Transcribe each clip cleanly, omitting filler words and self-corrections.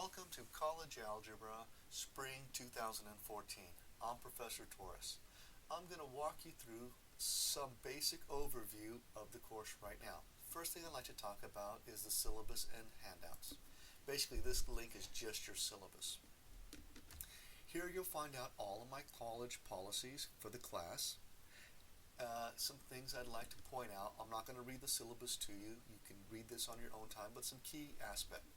Welcome to College Algebra, Spring 2014. I'm Professor Torres. I'm going to walk you through some basic overview of the course right now. First thing I'd like to talk about is the syllabus and handouts. Basically, this link is just your syllabus. Here you'll find out all of my college policies for the class. Some things I'd like to point out. I'm not going to read the syllabus to you. You can read this on your own time, but some key aspects.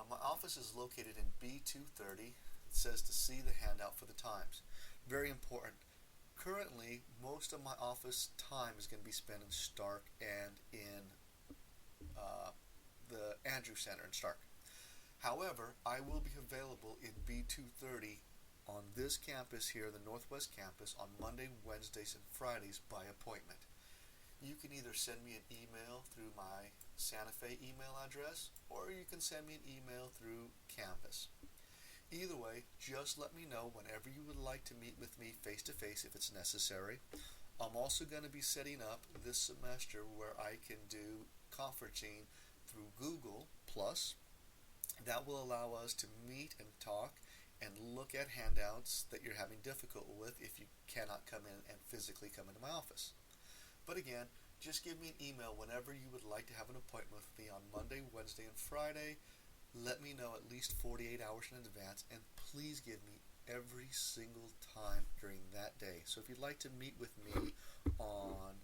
My office is located in B230. It says to see the handout for the times. Very important. Currently, most of my office time is going to be spent in Stark and in the Andrew Center in Stark. However, I will be available in B230 on this campus here, the Northwest Campus, on Monday, Wednesdays, and Fridays by appointment. You can either send me an email through my Santa Fe email address, or you can send me an email through Canvas. Either way, just let me know whenever you would like to meet with me face-to-face if it's necessary. I'm also going to be setting up this semester where I can do conferencing through Google+. That will allow us to meet and talk and look at handouts that you're having difficulty with if you cannot come in and physically come into my office. But again, just give me an email whenever you would like to have an appointment with me on Monday, Wednesday, and Friday. Let me know at least 48 hours in advance, and please give me every single time during that day. So if you'd like to meet with me on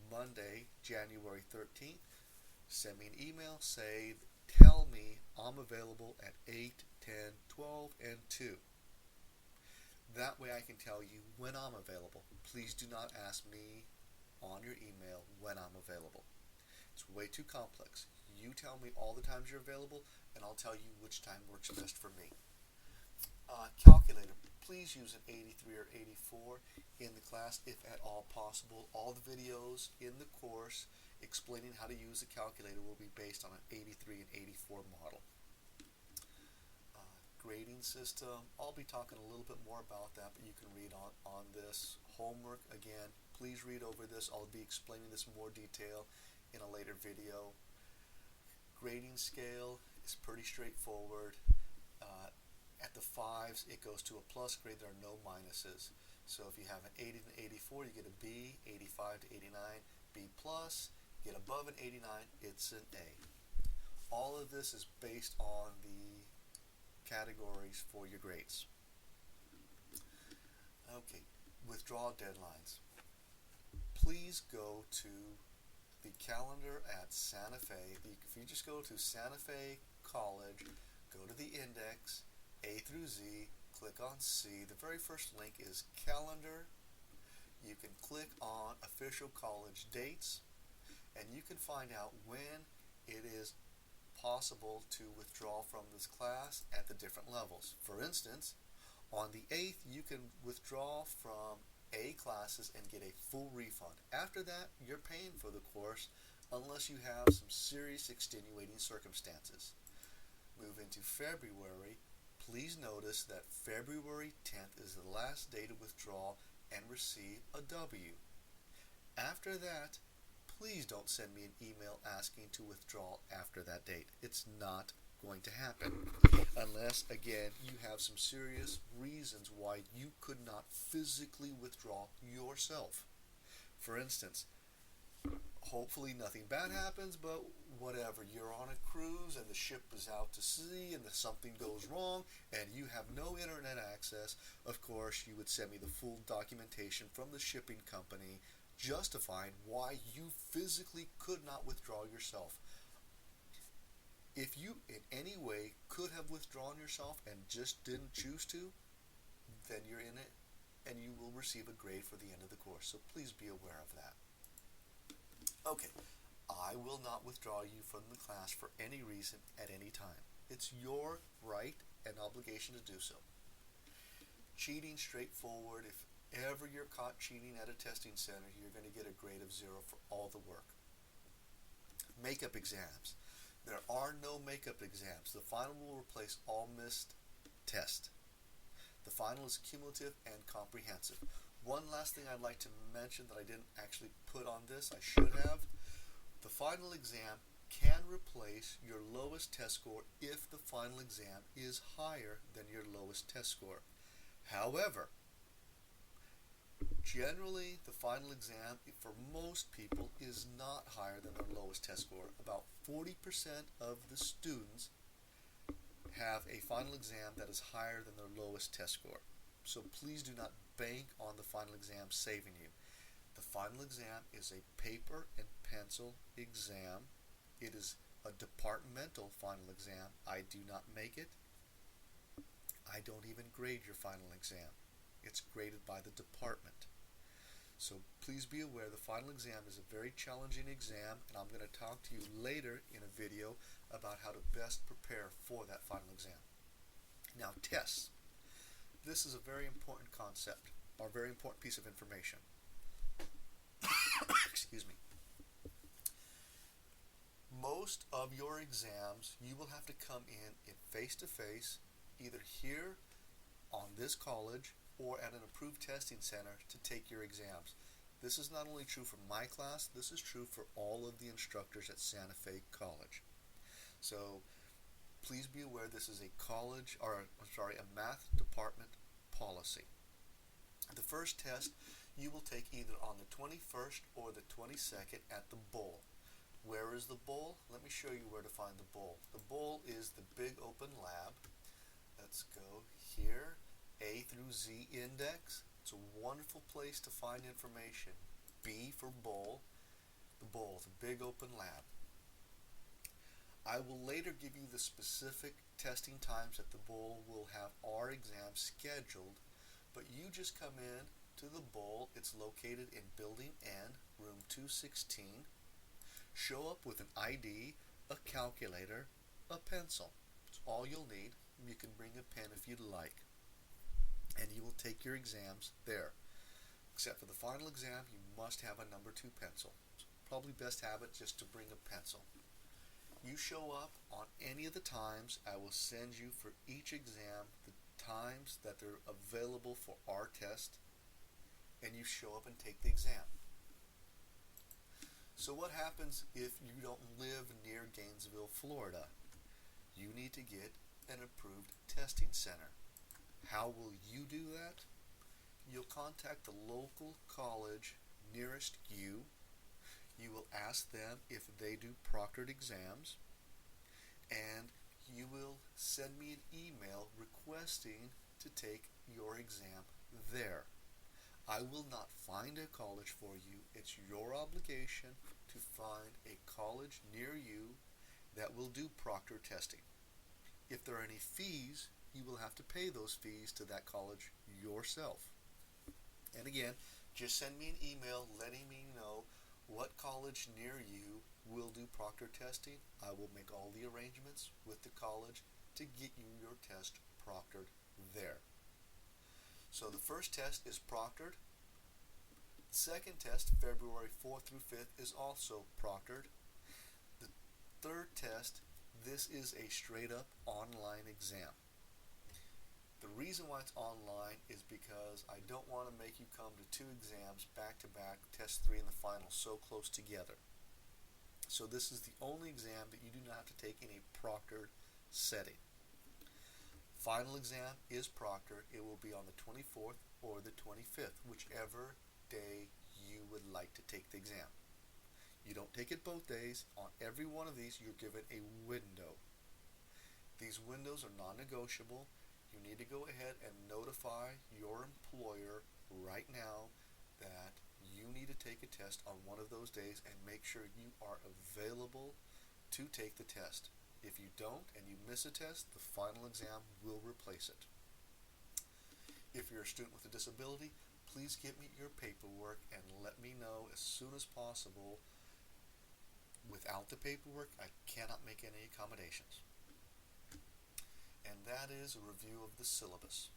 Monday, January 13th, send me an email, tell me I'm available at 8, 10, 12, and 2. That way I can tell you when I'm available. Please do not ask me on your email when I'm available. It's way too complex. You tell me all the times you're available, and I'll tell you which time works best for me. Calculator. Please use an 83 or 84 in the class if at all possible. All the videos in the course explaining how to use the calculator will be based on an 83 and 84 model. Grading system. I'll be talking a little bit more about that, but you can read on this. Homework, again, please read over this. I'll be explaining this in more detail in a later video. Grading scale is pretty straightforward. At the 5s, it goes to a plus grade. There are no minuses. So if you have an 80 to 84, you get a B. 85 to 89, B plus. Get above an 89, it's an A. All of this is based on the categories for your grades. Okay, withdrawal deadlines. Please go to the calendar at Santa Fe. If you just go to Santa Fe College, go to the index, A through Z, click on C. The very first link is calendar. You can click on official college dates, and you can find out when it is possible to withdraw from this class at the different levels. For instance, on the 8th, you can withdraw from A classes and get a full refund. After that, you're paying for the course unless you have some serious extenuating circumstances. Move into February. Please notice that February 10th is the last day to withdraw and receive a W. After that, please don't send me an email asking to withdraw after that date. It's not going to happen unless, again, you have some serious reasons why you could not physically withdraw yourself. For instance, hopefully nothing bad happens, but whatever, you're on a cruise and the ship is out to sea and something goes wrong and you have no internet access. Of course, you would send me the full documentation from the shipping company justifying why you physically could not withdraw yourself. If you in any way could have withdrawn yourself and just didn't choose to, then you're in it and you will receive a grade for the end of the course. So please be aware of that. Okay, I will not withdraw you from the class for any reason at any time. It's your right and obligation to do so. Cheating, straightforward. If ever you're caught cheating at a testing center, you're going to get a grade of 0 for all the work. Makeup exams. There are no makeup exams. The final will replace all missed tests. The final is cumulative and comprehensive. One last thing I'd like to mention that I didn't actually put on this, I should have. The final exam can replace your lowest test score if the final exam is higher than your lowest test score. However, generally the final exam for most people is not higher than their lowest test score. About 40% of the students have a final exam that is higher than their lowest test score. So please do not bank on the final exam saving you. The final exam is a paper and pencil exam. It is a departmental final exam. I do not make it. I don't even grade your final exam. It's graded by the department. So please be aware the final exam is a very challenging exam, and I'm going to talk to you later in a video about how to best prepare for that final exam. Now, tests. This is a very important concept, or a very important piece of information. Excuse me. Most of your exams, you will have to come in face-to-face, either here on this college or at an approved testing center to take your exams. This is not only true for my class, this is true for all of the instructors at Santa Fe College. So please be aware this is a a math department policy. The first test you will take either on the 21st or the 22nd at the bowl. Where is the bowl? Let me show you where to find the bowl. The bowl is the big open lab. Let's go here. A through Z index. It's a wonderful place to find information. B for bowl. The bowl, the big open lab. I will later give you the specific testing times that the bowl will have our exam scheduled, but you just come in to the bowl. It's located in Building N, room 216. Show up with an ID, a calculator, a pencil. It's all you'll need. You can bring a pen if you'd like. And you will take your exams there. Except for the final exam, you must have a number 2 pencil. It's probably best habit just to bring a pencil. You show up on any of the times. I will send you for each exam the times that they're available for our test, and you show up and take the exam. So what happens if you don't live near Gainesville, Florida? You need to get an approved testing center. How will you do that? You'll contact the local college nearest you. You will ask them if they do proctored exams, and you will send me an email requesting to take your exam there. I will not find a college for you. It's your obligation to find a college near you that will do proctor testing. If there are any fees, you will have to pay those fees to that college yourself. And again, just send me an email letting me know what college near you will do proctor testing. I will make all the arrangements with the college to get you your test proctored there. So the first test is proctored. The second test, February 4th through 5th, is also proctored. The third test, this is a straight up online exam. The reason why it's online is because I don't want to make you come to 2 exams back to back, test 3 and the final, so close together. So this is the only exam that you do not have to take in a proctored setting. Final exam is proctored. It will be on the 24th or the 25th, whichever day you would like to take the exam. You don't take it both days. On every one of these, you're given a window. These windows are non-negotiable. You need to go ahead and notify your employer right now that you need to take a test on one of those days and make sure you are available to take the test. If you don't and you miss a test, the final exam will replace it. If you're a student with a disability, please get me your paperwork and let me know as soon as possible. Without the paperwork, I cannot make any accommodations. And that is a review of the syllabus.